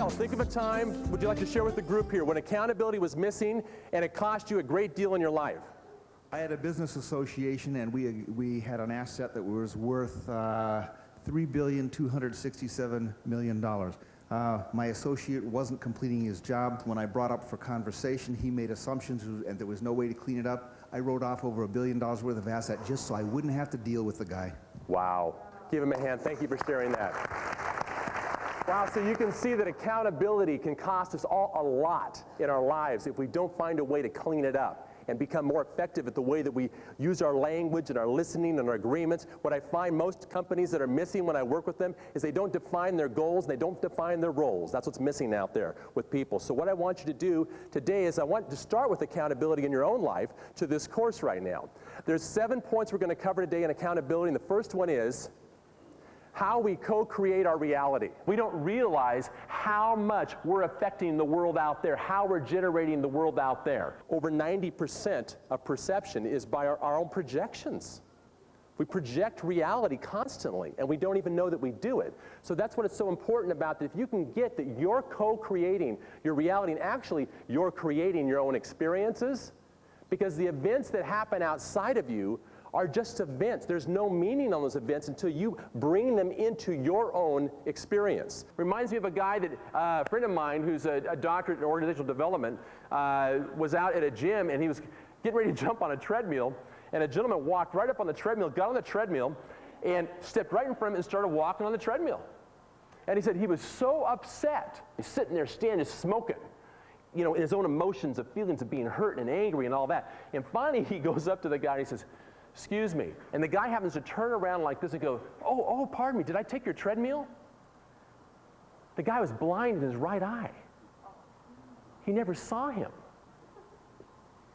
else, think of a time, would you like to share with the group here, when accountability was missing and it cost you a great deal in your life? I had a business association, and we had an asset that was worth $3,267,000,000. My associate wasn't completing his job. When I brought up for conversation, he made assumptions, and there was no way to clean it up. I wrote off over $1 billion worth of asset just so I wouldn't have to deal with the guy. Wow. Give him a hand. Thank you for sharing that. Wow, so you can see that accountability can cost us all a lot in our lives if we don't find a way to clean it up and become more effective at the way that we use our language and our listening and our agreements. What I find most companies that are missing when I work with them is they don't define their goals and they don't define their roles. That's what's missing out there with people. So what I want you to do today is I want to start with accountability in your own life to this course right now. There's 7 points we're going to cover today in accountability, and the first one is how we co-create our reality. We don't realize how much we're affecting the world out there, how we're generating the world out there. Over 90% of perception is by our own projections. We project reality constantly, and we don't even know that we do it. So that's what it's so important about, that if you can get that you're co-creating your reality, and actually you're creating your own experiences, because the events that happen outside of you are just events. There's no meaning on those events until you bring them into your own experience. Reminds me of a guy that, a friend of mine who's a doctorate in organizational development, was out at a gym and he was getting ready to jump on a treadmill, and a gentleman walked right up on the treadmill, got on the treadmill, and stepped right in front of him and started walking on the treadmill. And he said he was so upset. He's sitting there standing, smoking, you know, in his own emotions of feelings of being hurt and angry and all that. And finally he goes up to the guy and he says, "Excuse me." And the guy happens to turn around like this and go, oh, pardon me, did I take your treadmill? The guy was blind in his right eye. He never saw him.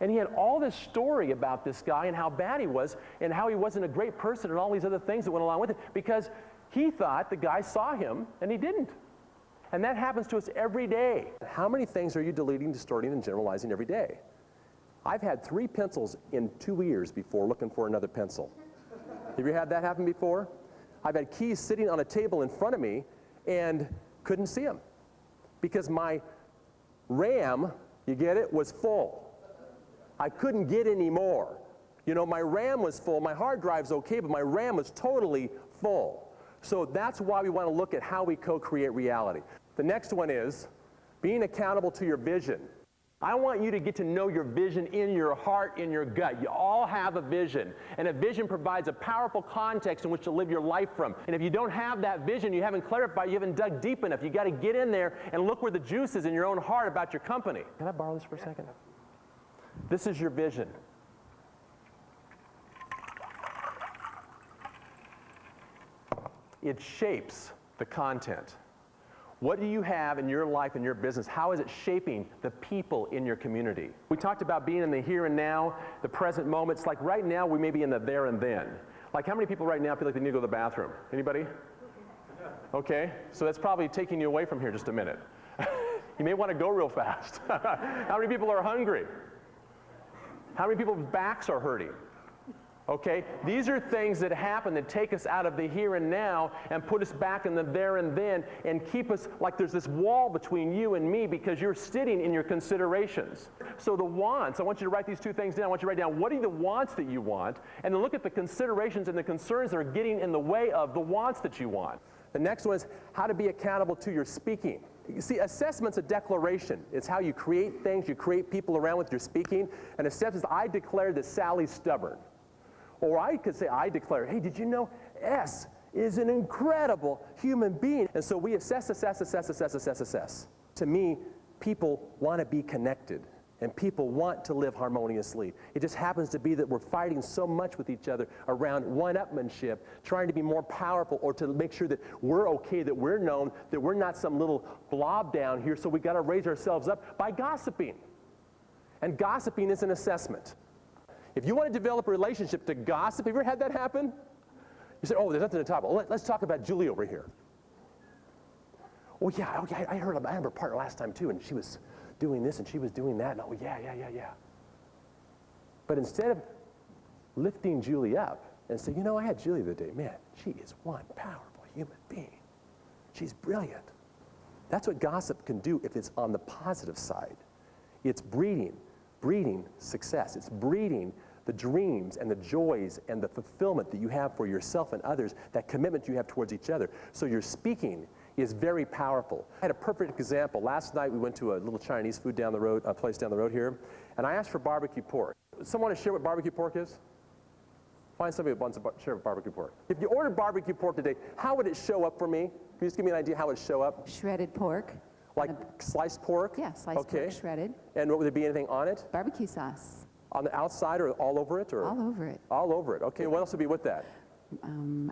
And he had all this story about this guy and how bad he was and how he wasn't a great person and all these other things that went along with it, because he thought the guy saw him and he didn't. And that happens to us every day. How many things are you deleting, distorting, and generalizing every day? I've had 3 pencils in 2 years before looking for another pencil. Have you had that happen before? I've had keys sitting on a table in front of me and couldn't see them because my RAM, you get it, was full. I couldn't get any more. You know, my RAM was full, my hard drive's okay, but my RAM was totally full. So that's why we want to look at how we co-create reality. The next one is being accountable to your vision. I want you to get to know your vision in your heart, in your gut. You all have a vision, and a vision provides a powerful context in which to live your life from. And if you don't have that vision, you haven't clarified, you haven't dug deep enough. You got to get in there and look where the juice is in your own heart about your company. Can I borrow this for a second? This is your vision. It shapes the content. What do you have in your life and your business? How is it shaping the people in your community? We talked about being in the here and now, the present moments. Like right now, we may be in the there and then. Like how many people right now feel like they need to go to the bathroom? Anybody? Okay, so that's probably taking you away from here just a minute. You may want to go real fast. How many people are hungry? How many people's backs are hurting? Okay, these are things that happen that take us out of the here and now and put us back in the there and then and keep us like there's this wall between you and me because you're sitting in your considerations. So the wants, I want you to write these 2 things down. I want you to write down what are the wants that you want, and then look at the considerations and the concerns that are getting in the way of the wants that you want. The next one is how to be accountable to your speaking. You see, assessment's a declaration. It's how you create things, you create people around with your speaking. And assessment is, I declare that Sally's stubborn. Or I could say, I declare, hey, did you know S is an incredible human being? And so we assess. To me, people want to be connected, and people want to live harmoniously. It just happens to be that we're fighting so much with each other around one-upmanship, trying to be more powerful or to make sure that we're okay, that we're known, that we're not some little blob down here, so we got to raise ourselves up by gossiping. And gossiping is an assessment. If you want to develop a relationship to gossip, have you ever had that happen? You say, oh, there's nothing to talk about. Let's talk about Julie over here. Oh, yeah, okay, I heard about her partner last time, too, and she was doing this and she was doing that. And oh, yeah. But instead of lifting Julie up and saying, you know, I had Julie the other day. Man, she is one powerful human being. She's brilliant. That's what gossip can do if it's on the positive side. It's breeding success. It's breeding the dreams and the joys and the fulfillment that you have for yourself and others, that commitment you have towards each other. So your speaking is very powerful. I had a perfect example. Last night we went to a little Chinese food down the road, a place down the road here, and I asked for barbecue pork. Someone want to share what barbecue pork is? Find somebody who wants to share barbecue pork. If you ordered barbecue pork today, how would it show up for me? Can you just give me an idea how it would show up? Shredded pork. Like sliced pork? Yeah, sliced pork, shredded. And would there be anything on it? Barbecue sauce. On the outside or all over it? Or? All over it. All over it. Okay, what else would be with that?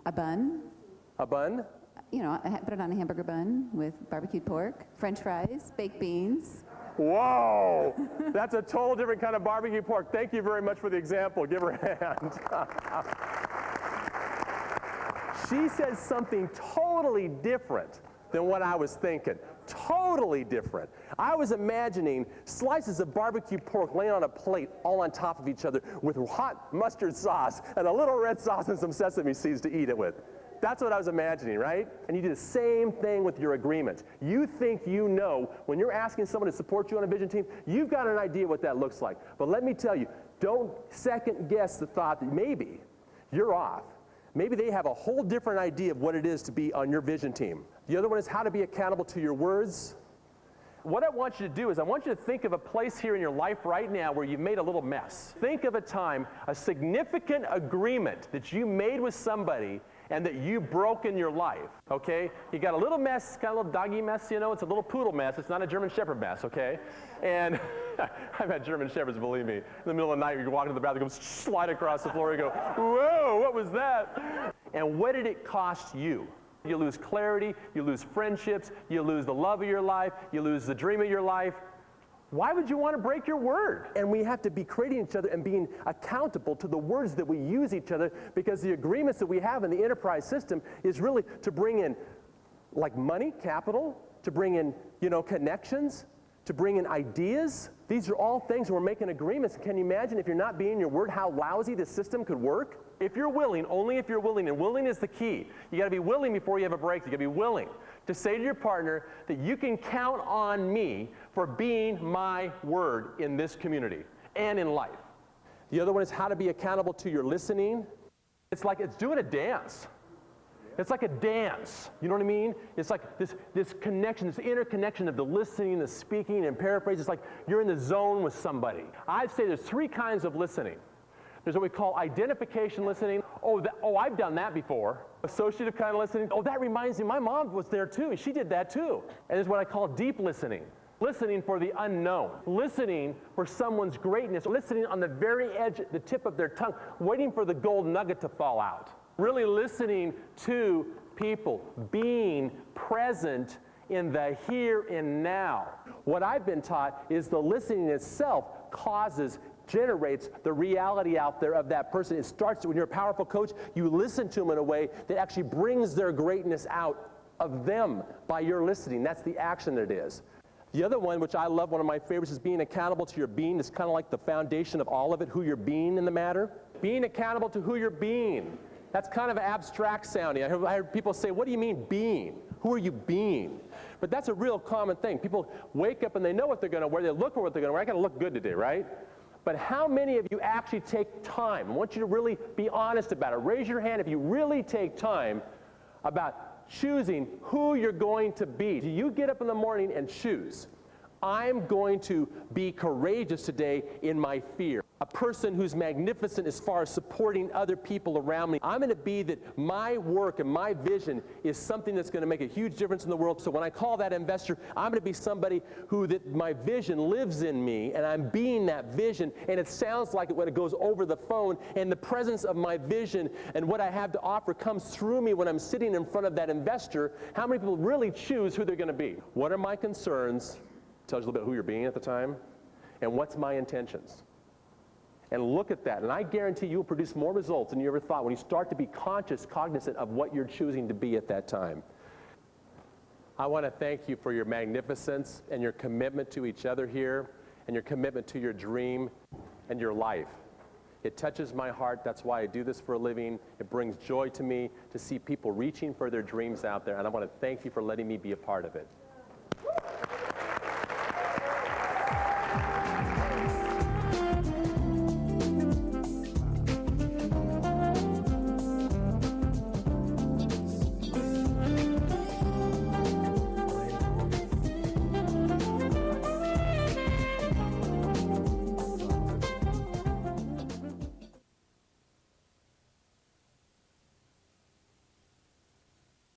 A bun. A bun? You know, I put it on a hamburger bun with barbecued pork, French fries, baked beans. Whoa! That's a total different kind of barbecue pork. Thank you very much for the example. Give her a hand. She says something totally different than what I was thinking. Totally different. I was imagining slices of barbecue pork laying on a plate all on top of each other with hot mustard sauce and a little red sauce and some sesame seeds to eat it with. That's what I was imagining, right? And you do the same thing with your agreements. You think you know, when you're asking someone to support you on a vision team, you've got an idea what that looks like. But let me tell you, don't second guess the thought that maybe you're off. Maybe they have a whole different idea of what it is to be on your vision team. The other one is how to be accountable to your words. What I want you to do is I want you to think of a place here in your life right now where you've made a little mess. Think of a time, a significant agreement that you made with somebody and that you broke in your life, okay? You got a little mess, kind of a little doggy mess, you know, it's a little poodle mess, it's not a German Shepherd mess, okay? And I've had German Shepherds, believe me. In the middle of the night, you walk into the bathroom, you go slide across the floor, you go, whoa, what was that? And what did it cost you? You lose clarity, you lose friendships, you lose the love of your life, you lose the dream of your life. Why would you want to break your word? And we have to be creating each other and being accountable to the words that we use each other, because the agreements that we have in the enterprise system is really to bring in like money, capital, to bring in, you know, connections, to bring in ideas. These are all things we're making agreements. Can you imagine if you're not being your word, how lousy the system could work? If you're willing, only if you're willing, and willing is the key. You got to be willing before you have a breakthrough. You got to be willing to say to your partner that you can count on me for being my word in this community and in life. The other one is how to be accountable to your listening. It's like it's doing a dance. It's like a dance, you know what I mean? It's like this connection, this interconnection of the listening, the speaking, and paraphrase. It's like you're in the zone with somebody. I'd say there's three kinds of listening. There's what we call identification listening. Oh, I've done that before. Associative kind of listening. Oh, that reminds me, my mom was there too. She did that too. And there's what I call deep listening. Listening for the unknown. Listening for someone's greatness. Listening on the very edge, the tip of their tongue, waiting for the gold nugget to fall out. Really listening to people, being present in the here and now. What I've been taught is the listening itself generates the reality out there of that person. It starts when you're a powerful coach, you listen to them in a way that actually brings their greatness out of them by your listening. That's the action that it is. The other one, which I love, one of my favorites, is being accountable to your being. It's kind of like the foundation of all of it, who you're being in the matter. Being accountable to who you're being. That's kind of abstract sounding. I heard people say, what do you mean being? Who are you being? But that's a real common thing. People wake up and they know what they're going to wear. They look for what they're going to wear. I got to look good today, right? But how many of you actually take time? I want you to really be honest about it. Raise your hand if you really take time about choosing who you're going to be. Do you get up in the morning and choose, I'm going to be courageous today in my fear? A person who's magnificent as far as supporting other people around me. I'm going to be that my work and my vision is something that's going to make a huge difference in the world. So when I call that investor, I'm going to be somebody who that my vision lives in me, and I'm being that vision, and it sounds like it when it goes over the phone, and the presence of my vision and what I have to offer comes through me when I'm sitting in front of that investor. How many people really choose who they're going to be? What are my concerns? Tells you a little bit who you're being at the time. And what's my intentions? And look at that, and I guarantee you will produce more results than you ever thought when you start to be cognizant of what you're choosing to be at that time. I want to thank you for your magnificence and your commitment to each other here, and your commitment to your dream and your life. It touches my heart. That's why I do this for a living. It brings joy to me to see people reaching for their dreams out there, and I want to thank you for letting me be a part of it.